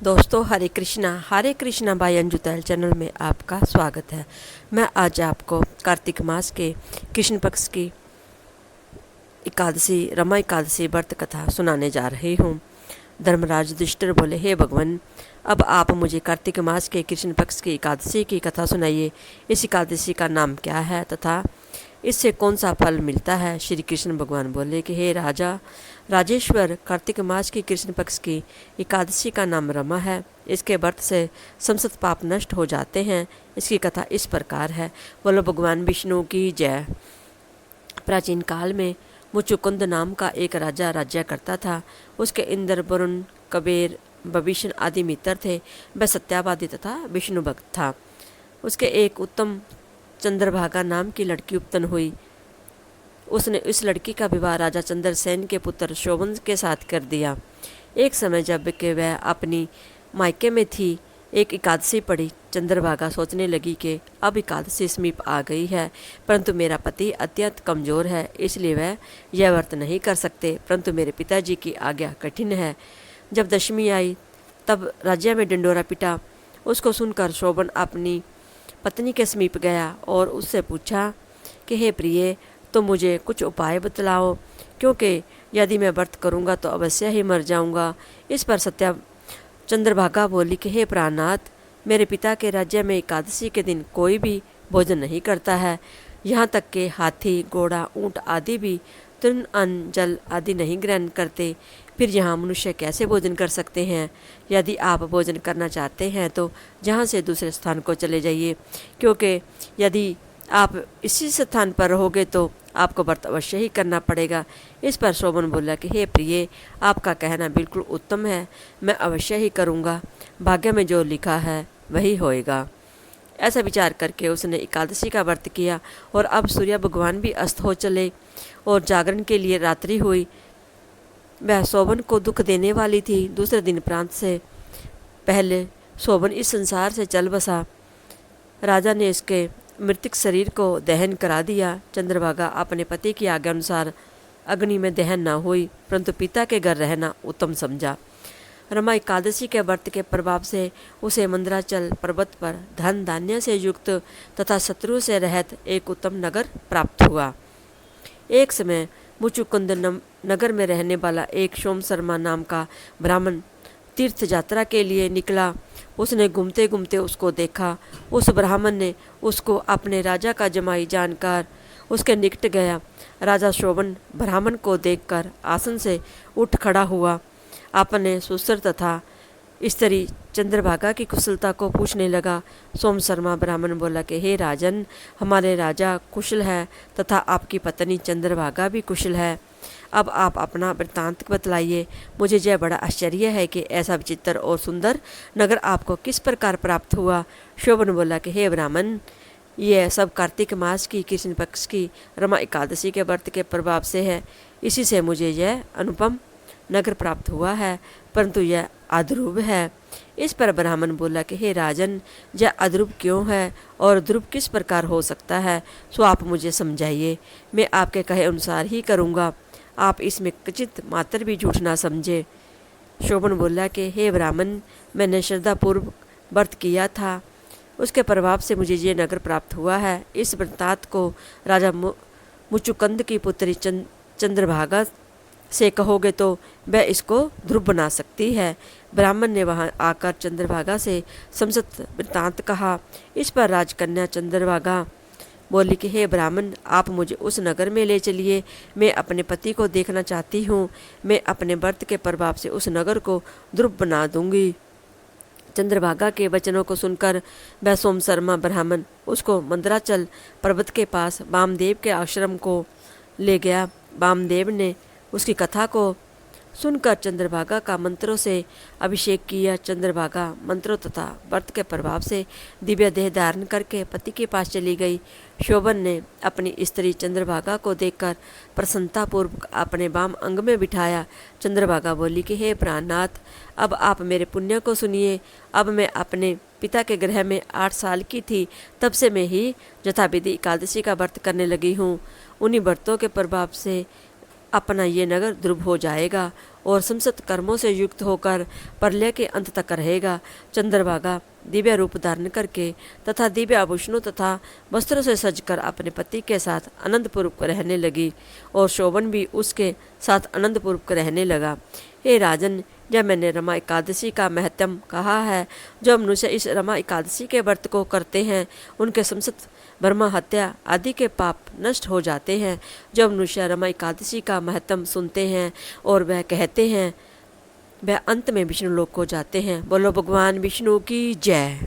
दोस्तों हरे कृष्णा बाय अंजू तैल चैनल में आपका स्वागत है। मैं आज आपको कार्तिक मास के कृष्ण पक्ष की एकादशी रमा एकादशी व्रत कथा सुनाने जा रही हूँ। धर्मराज युधिष्ठिर बोले, हे भगवान, अब आप मुझे कार्तिक मास के कृष्ण पक्ष की एकादशी की कथा सुनाइए। इस एकादशी का नाम क्या है तथा इससे कौन सा फल मिलता है। श्री कृष्ण भगवान बोले कि हे राजेश्वर, कार्तिक मास की कृष्ण पक्ष की एकादशी का नाम रमा है। इसके व्रत से समस्त पाप नष्ट हो जाते हैं। इसकी कथा इस प्रकार है। बोलो भगवान विष्णु की जय। प्राचीन काल में मुचुकुंद नाम का एक राजा राज्य करता था। उसके इंद्र, वरुण, कबीर, विभीषण आदि मित्र थे। वह सत्यावादी तथा विष्णु भक्त था। उसके एक उत्तम चंद्रभागा नाम की लड़की उत्पन्न हुई। उसने इस लड़की का विवाह राजा चंद्रसेन के पुत्र शोभन के साथ कर दिया। एक समय जब कि वह अपनी मायके में थी, एक एकादशी पड़ी। चंद्रभागा सोचने लगी कि अब एकादशी समीप आ गई है, परंतु मेरा पति अत्यंत कमजोर है, इसलिए वह यह व्रत नहीं कर सकते, परंतु मेरे पिताजी की आज्ञा कठिन है। जब दशमी आई तब राज्य में डिंडोरा पिटा। उसको सुनकर शोभन अपनी पत्नी के समीप गया और उससे पूछा कि हे प्रिय, तो मुझे कुछ उपाय बतलाओ, क्योंकि यदि मैं व्रत करूँगा तो अवश्य ही मर जाऊँगा। इस पर चंद्रभागा बोली कि हे प्राणनाथ, मेरे पिता के राज्य में एकादशी के दिन कोई भी भोजन नहीं करता है। यहाँ तक कि हाथी, घोड़ा, ऊँट आदि भी तृण, अन्न, जल आदि नहीं ग्रहण करते। फिर यहाँ मनुष्य कैसे भोजन कर सकते हैं। यदि आप भोजन करना चाहते हैं तो जहाँ से दूसरे स्थान को चले जाइए, क्योंकि यदि आप इसी स्थान पर रहोगे तो आपको व्रत अवश्य ही करना पड़ेगा। इस पर शोभन बोला कि हे प्रिय, आपका कहना बिल्कुल उत्तम है, मैं अवश्य ही करूँगा। भाग्य में जो लिखा है वही होएगा। ऐसा विचार करके उसने एकादशी का व्रत किया और अब सूर्य भगवान भी अस्त हो चले और जागरण के लिए रात्रि हुई। वह शोभन को दुख देने वाली थी। दूसरे दिन प्रांत से पहले शोभन इस संसार से चल बसा। राजा ने इसके मृतक शरीर को दहन करा दिया। चंद्रभागा अपने पति की आज्ञा अनुसार अग्नि में दहन न हुई, परंतु पिता के घर रहना उत्तम समझा। रमा एकादशी के व्रत के प्रभाव से उसे मंदराचल पर्वत पर धन धान्य से युक्त तथा शत्रु से रहित एक उत्तम नगर प्राप्त हुआ। एक समय मुचुकुंद नगर में रहने वाला एक सोम शर्मा नाम का ब्राह्मण तीर्थ यात्रा के लिए निकला। उसने घूमते घूमते उसको देखा। उस ब्राह्मण ने उसको अपने राजा का जमाई जानकर उसके निकट गया। राजा शोभन ब्राह्मण को देखकर आसन से उठ खड़ा हुआ। अपने सुसर तथा स्त्री चंद्रभागा की कुशलता को पूछने लगा। सोम शर्मा ब्राह्मण बोला कि हे राजन, हमारे राजा कुशल है तथा आपकी पत्नी चंद्रभागा भी कुशल है। अब आप अपना वृत्तांत बतलाइए। मुझे यह बड़ा आश्चर्य है कि ऐसा विचित्र और सुंदर नगर आपको किस प्रकार प्राप्त हुआ। शोभन बोला कि हे ब्राह्मण, यह सब कार्तिक मास की कृष्ण पक्ष की रमा एकादशी के व्रत के प्रभाव से है। इसी से मुझे यह अनुपम नगर प्राप्त हुआ है, परंतु यह अध्रुव है। इस पर ब्राह्मण बोला कि हे राजन, यह अध्रुव क्यों है और ध्रुव किस प्रकार हो सकता है, सो आप मुझे समझाइए। मैं आपके कहे अनुसार ही करूँगा। आप इसमें किंचित मात्र भी झूठ ना समझे। शोभन बोला कि हे ब्राह्मण, मैंने श्रद्धापूर्वक व्रत किया था, उसके प्रभाव से मुझे ये नगर प्राप्त हुआ है। इस वृत्तांत को राजा मुचुकुंद की पुत्री चंद्रभागा से कहोगे तो वह इसको ध्रुव बना सकती है। ब्राह्मण ने वहां आकर चंद्रभागा से समस्त वृत्तांत कहा। इस पर राजकन्या चंद्रभागा बोली कि हे ब्राह्मण, आप मुझे उस नगर में ले चलिए। मैं अपने पति को देखना चाहती हूँ। मैं अपने व्रत के प्रभाव से उस नगर को ध्रुव बना दूंगी। चंद्रभागा के वचनों को सुनकर वह सोम शर्मा ब्राह्मण उसको मंदराचल पर्वत के पास वामदेव के आश्रम को ले गया। वामदेव ने उसकी कथा को सुनकर चंद्रभागा का मंत्रों से अभिषेक किया। चंद्रभागा मंत्रों तथा व्रत के प्रभाव से दिव्य देह धारण करके पति के पास चली गई। शोभन ने अपनी स्त्री चंद्रभागा को देखकर प्रसन्नतापूर्वक अपने वाम अंग में बिठाया। चंद्रभागा बोली कि हे प्राणनाथ, अब आप मेरे पुण्य को सुनिए। अब मैं अपने पिता के गृह में 8 साल की थी, तब से मैं ही यथाविधि एकादशी का व्रत करने लगी हूँ। उन्हीं व्रतों के प्रभाव से अपना ये नगर ध्रुव हो जाएगा और समस्त कर्मों से युक्त होकर प्रलय के अंत तक रहेगा। चंद्रभागा दिव्य रूप धारण करके तथा दिव्य आभूषणों तथा वस्त्रों से सजकर अपने पति के साथ आनंदपूर्वक रहने लगी और शोभन भी उसके साथ आनंदपूर्वक रहने लगा। हे राजन, जब मैंने रमा एकादशी का महत्व कहा है, जो मनुष्य इस रमा एकादशी के व्रत को करते हैं उनके समस्त ब्रह्म हत्या आदि के पाप नष्ट हो जाते हैं। जो मनुष्य रमा एकादशी का महत्व सुनते हैं और वह कहते हैं, वह अंत में विष्णु लोक को जाते हैं। बोलो भगवान विष्णु की जय।